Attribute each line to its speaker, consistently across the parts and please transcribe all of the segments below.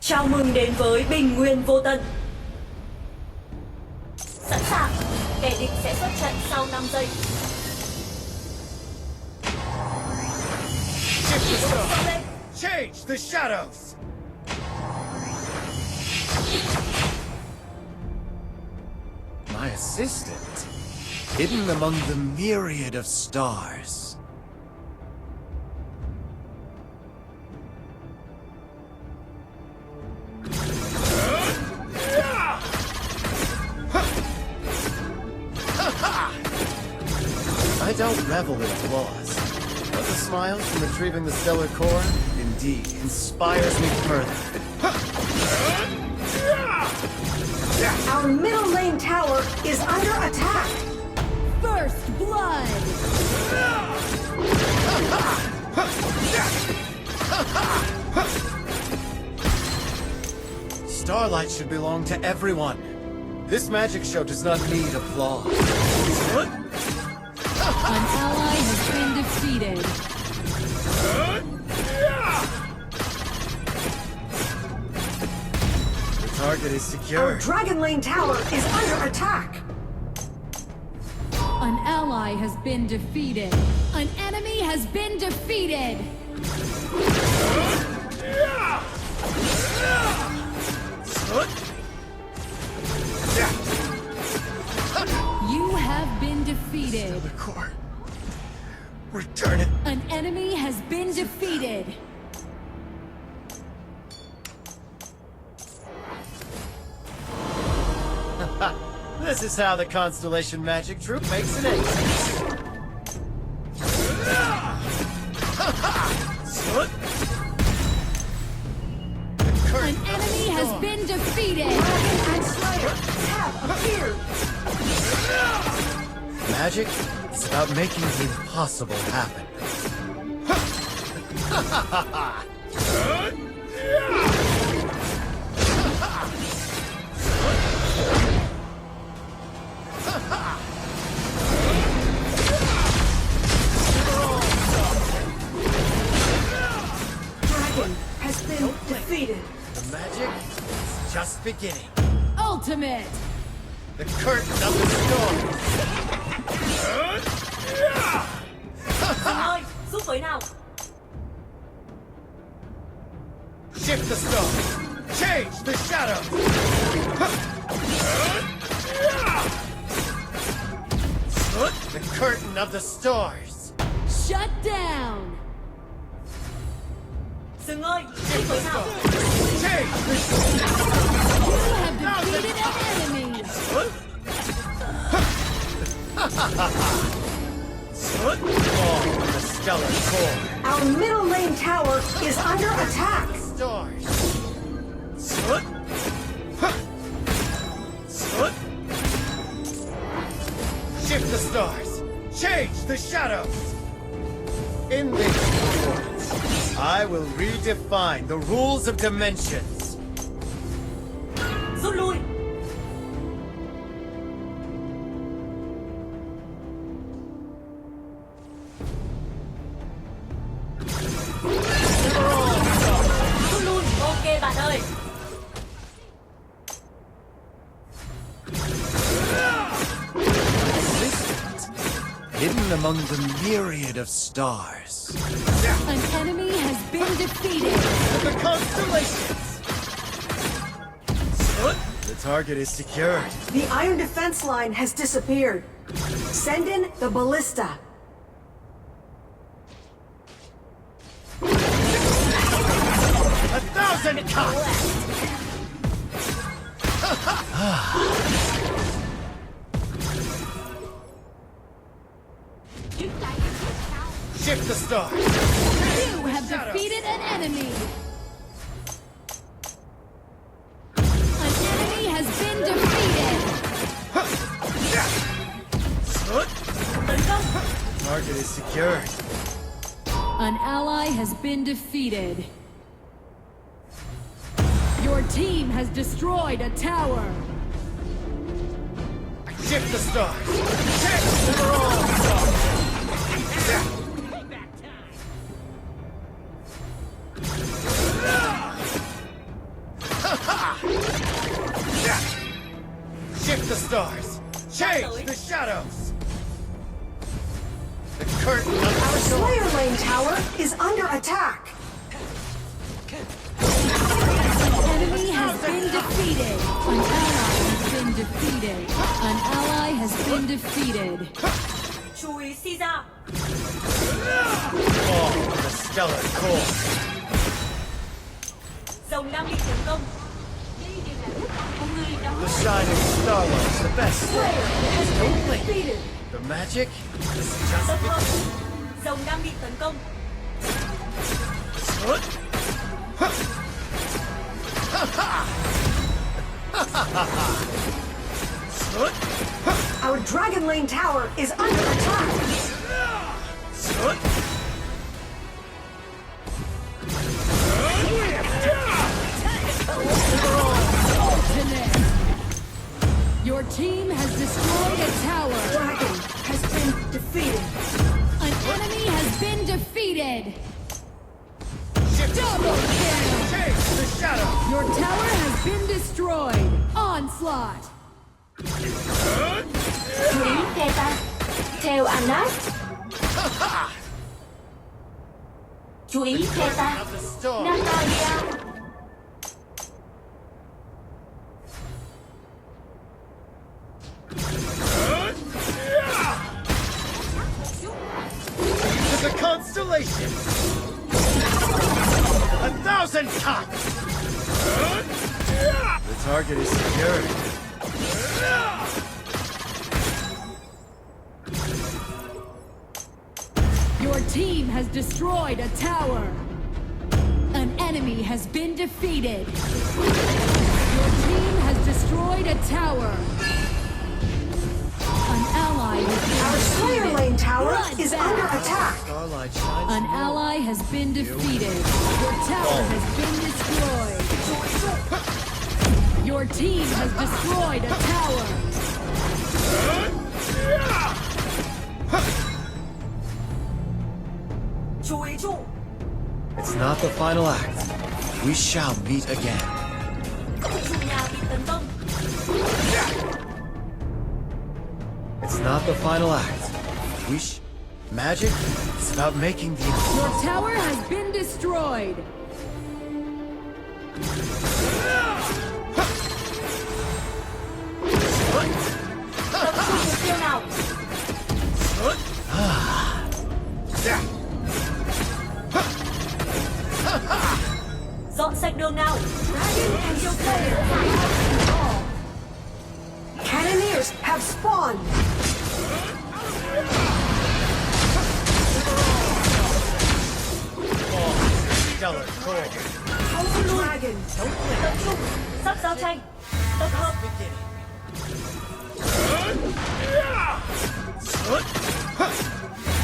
Speaker 1: Chào mừng đến với bình nguyên vô tận. Sẵn sàng, kẻ địch sẽ xuất trận sau 5 giây.
Speaker 2: Change the shadows. My assistant, hidden among the myriad of stars. I don't revel in applause, but the smiles from retrieving the stellar core indeed inspires me further.
Speaker 3: Our middle lane tower is under attack.
Speaker 4: First blood!
Speaker 2: Starlight should belong to everyone. This magic show does not need applause.
Speaker 4: An ally has been defeated.
Speaker 2: The target is
Speaker 3: Our
Speaker 2: secure.
Speaker 3: dragon lane tower is under attack.
Speaker 4: An ally has been defeated. An enemy has been defeated. You have been defeated.
Speaker 2: The core. Return it.
Speaker 4: An enemy has been defeated.
Speaker 2: This is how the Constellation Magic Troop makes an exit.
Speaker 4: An enemy has been defeated.
Speaker 3: Dragon and Slayer have appeared.
Speaker 2: Magic is about making the impossible happen.
Speaker 3: Dragon has been defeated.
Speaker 2: The magic is just beginning.
Speaker 4: Ultimate.
Speaker 2: The curtain of the storm.
Speaker 1: Sừng ơi, giúp với nào.
Speaker 2: Shift the stars. Change the shadows. The curtain of the stars.
Speaker 4: Shut down.
Speaker 1: Sừng ơi, giúp với nào.
Speaker 2: Change the
Speaker 4: You have defeated an enemy.
Speaker 2: Fall from the stellar core.
Speaker 3: Our middle lane tower is under attack.
Speaker 2: Stars. Shift the stars. Change the shadows. In this performance, I will redefine the rules of dimensions.
Speaker 1: Rút lui. Rút lui. Ok bạn ơi.
Speaker 2: Hidden among the myriad of stars.
Speaker 4: An enemy has been defeated.
Speaker 2: The constellations! The target is secured.
Speaker 3: The iron defense line has disappeared. Send in the ballista.
Speaker 2: 1,000 cuts! Shift the stars.
Speaker 4: You have defeated an enemy. An enemy has been defeated.
Speaker 1: Tấn công.
Speaker 2: Target is secured.
Speaker 4: An ally has been defeated. Your team has destroyed a tower.
Speaker 2: Shift the stars. Shift the stars. stars! Change the shadows! The curtain of
Speaker 3: Our
Speaker 2: the storm!
Speaker 3: Slayer Lane tower is under attack.
Speaker 4: Enemy has been defeated. An ally has been defeated. An ally has been defeated.
Speaker 1: Chú ý si ra.
Speaker 2: Fall to the stellar core!
Speaker 1: Rồng đang bị tấn công.
Speaker 2: The shining starlight is the best!
Speaker 3: Slayer has been defeated.
Speaker 2: The magic is just
Speaker 1: Rất thơm. Rồng đang bị tấn công.
Speaker 3: Our Dragon Lane tower is under attack.
Speaker 4: Ultimate. Your team has destroyed a tower.
Speaker 3: Dragon has been defeated.
Speaker 4: An enemy has been defeated. Double kill.
Speaker 2: Change the shadow!
Speaker 4: Your tower has been destroyed. Onslaught.
Speaker 5: Chú ý theo ta. Theo Anas. Chú ý theo ta.
Speaker 2: Of the storm!
Speaker 5: Natalia.
Speaker 2: To the constellation! 1,000 cuts! The target is secured.
Speaker 4: Your team has destroyed a tower. An enemy has been defeated. Your team has destroyed a tower. An ally has been
Speaker 3: Our Slayer
Speaker 4: defeated.
Speaker 3: Lane tower is
Speaker 4: Bloodbath.
Speaker 3: under attack.
Speaker 2: Starlight shines.
Speaker 4: An ally has been defeated. Your tower has been destroyed. Your team has destroyed a tower.
Speaker 1: Chú ý trụ.
Speaker 2: It's not the final act. We shall meet again.
Speaker 1: Trụ nhà bị tấn công.
Speaker 2: It's not the final act. Magic is about making the
Speaker 4: Your tower has been destroyed.
Speaker 1: Tập trung mục tiêu nào. Dọn sạch đường nào.
Speaker 3: Dragon and Slayer Cannoneers have spawned.
Speaker 2: stellar core.
Speaker 3: Dragon.
Speaker 1: Tập trung. Sắp giao tranh. Tập hợp.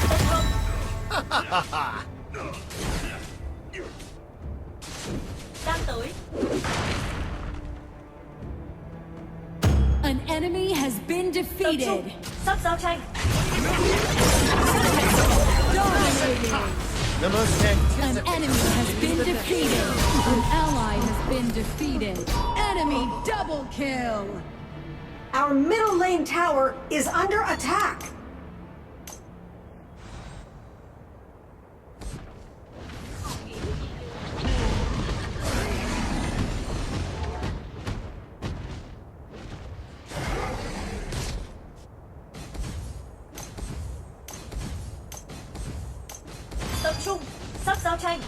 Speaker 1: Tập hợp. Đang tới.
Speaker 4: An enemy has been
Speaker 1: Tập
Speaker 4: defeated.
Speaker 1: trung. Sắp giao tranh.
Speaker 4: Dominating.
Speaker 2: The most
Speaker 4: An
Speaker 2: anticipated.
Speaker 4: enemy has been defeated. An ally has been defeated. Enemy double kill.
Speaker 3: Our middle lane tower is under attack.
Speaker 1: Tập trung. Sắp giao tranh.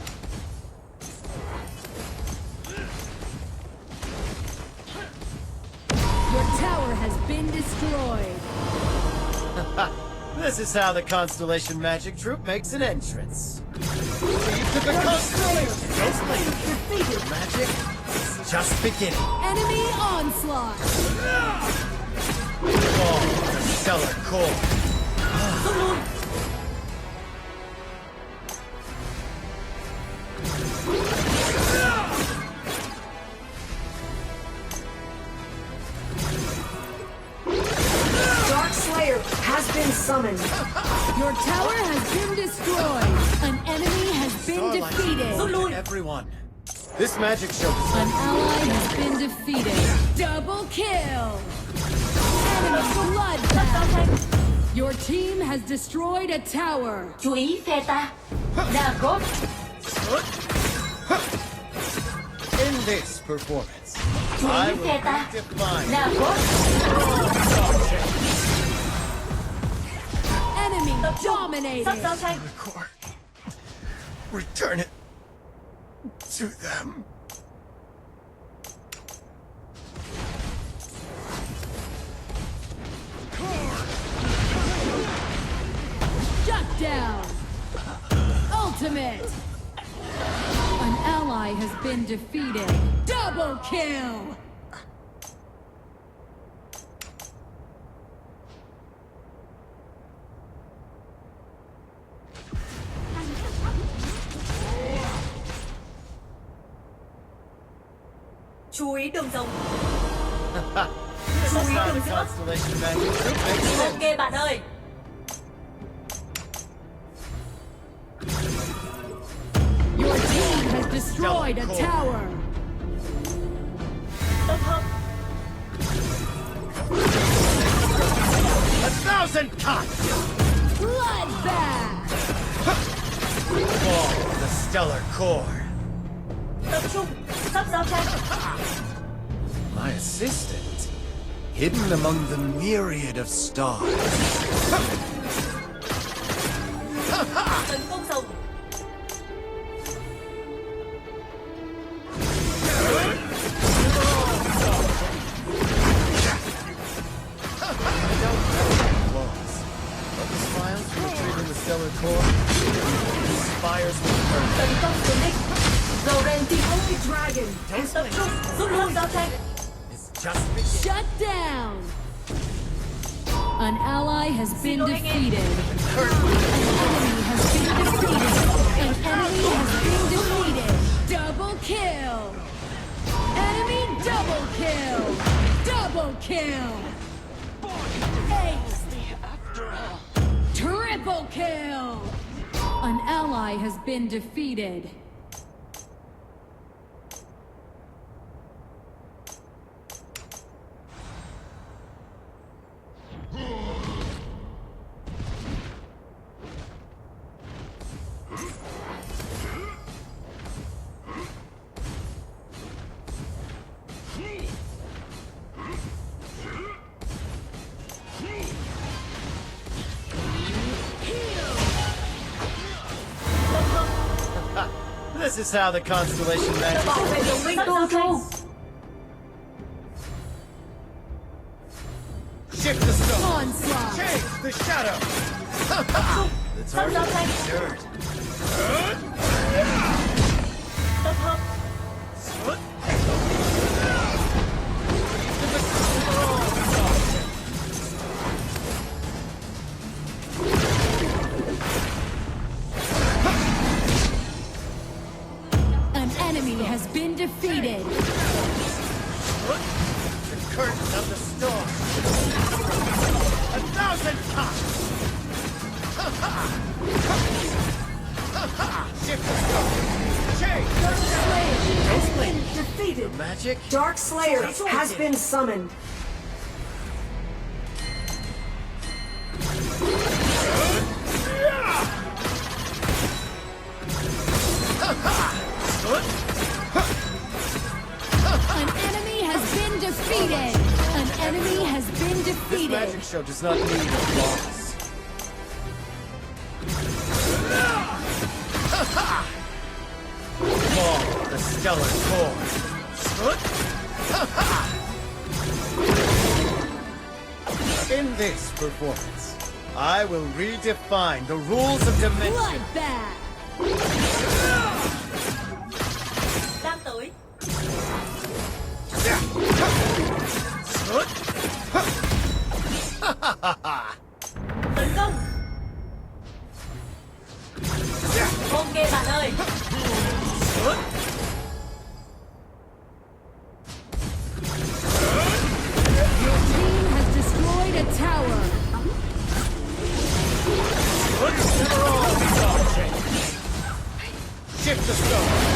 Speaker 4: Your tower has been destroyed.
Speaker 2: This is how the Constellation Magic Troupe makes an entrance. To the Constellation!
Speaker 3: Defeated.
Speaker 2: Magic is just beginning.
Speaker 4: Enemy onslaught.
Speaker 2: Fall to the stellar core.
Speaker 1: Rút lui.
Speaker 3: Dark Slayer has been summoned.
Speaker 4: Your tower has been destroyed. An enemy has been
Speaker 2: Starlight
Speaker 4: defeated.
Speaker 2: is known to everyone. This magic show is
Speaker 4: An ally has been defeated. Double kill. enemy bloodbath. Your team has destroyed a tower.
Speaker 5: Chú ý phe ta. Nakrot.
Speaker 2: In this performance,
Speaker 5: Chú
Speaker 2: I
Speaker 5: ý
Speaker 2: will
Speaker 5: phe ta.
Speaker 2: redefine
Speaker 5: Nakrot.
Speaker 4: Enemy
Speaker 1: Sắp
Speaker 4: dominated.
Speaker 1: giao tranh.
Speaker 2: the core. Return it to them.
Speaker 4: Shut down. Ultimate. An ally has been defeated. Double kill.
Speaker 1: Chú ý đường rồng.
Speaker 2: This
Speaker 1: Chú
Speaker 2: is
Speaker 1: ý
Speaker 2: how the
Speaker 1: đường giữa.
Speaker 2: constellation magic makes sense.
Speaker 1: Ok bạn ơi.
Speaker 4: Your team has destroyed a tower.
Speaker 1: Tập hợp.
Speaker 2: 1,000 cuts!
Speaker 4: Bloodbath.
Speaker 2: Fall of the stellar core.
Speaker 1: Tập trung. Sắp giao tranh.
Speaker 2: My assistant, hidden among the myriad of stars.
Speaker 1: Tấn công rồng.
Speaker 2: Flaws. But the smiles from retrieving the stellar core inspires with purpose.
Speaker 1: Tấn công cường địch.
Speaker 5: Roren
Speaker 3: The only dragon is
Speaker 1: Tập trung. Rút sắp giao tranh.
Speaker 2: It's just beginning.
Speaker 4: Shut down. An ally has been
Speaker 1: Xin lỗi anh em.
Speaker 4: defeated. An enemy has been defeated. An enemy has been defeated. Double kill. Enemy double kill. Double kill. Ace. Triple kill. An ally has been defeated.
Speaker 2: This is how the constellation magic.
Speaker 1: Bảo vệ đồng minh. Sắp giao tranh.
Speaker 2: Shift the stars.
Speaker 4: Onslaught.
Speaker 2: Change the shadow. The
Speaker 1: Sắp giao
Speaker 2: target
Speaker 1: tranh.
Speaker 2: is dirt.
Speaker 1: Tập hợp.
Speaker 4: An enemy has been defeated.
Speaker 2: The curtain of the storm. 1,000 cuts. Shift the stars. Change the shadow.
Speaker 3: has been defeated.
Speaker 2: Magic.
Speaker 3: Dark Slayer has been summoned.
Speaker 4: An enemy has been defeated. An enemy has been
Speaker 2: This
Speaker 4: defeated.
Speaker 2: magic show does not need applause. Fall of the stellar core. In this performance, I will redefine the rules of dimension.
Speaker 4: Bloodbath.
Speaker 1: Đang tới. Tấn công. Ok bạn ơi.
Speaker 4: Your team has destroyed a tower.
Speaker 2: Shift the stone.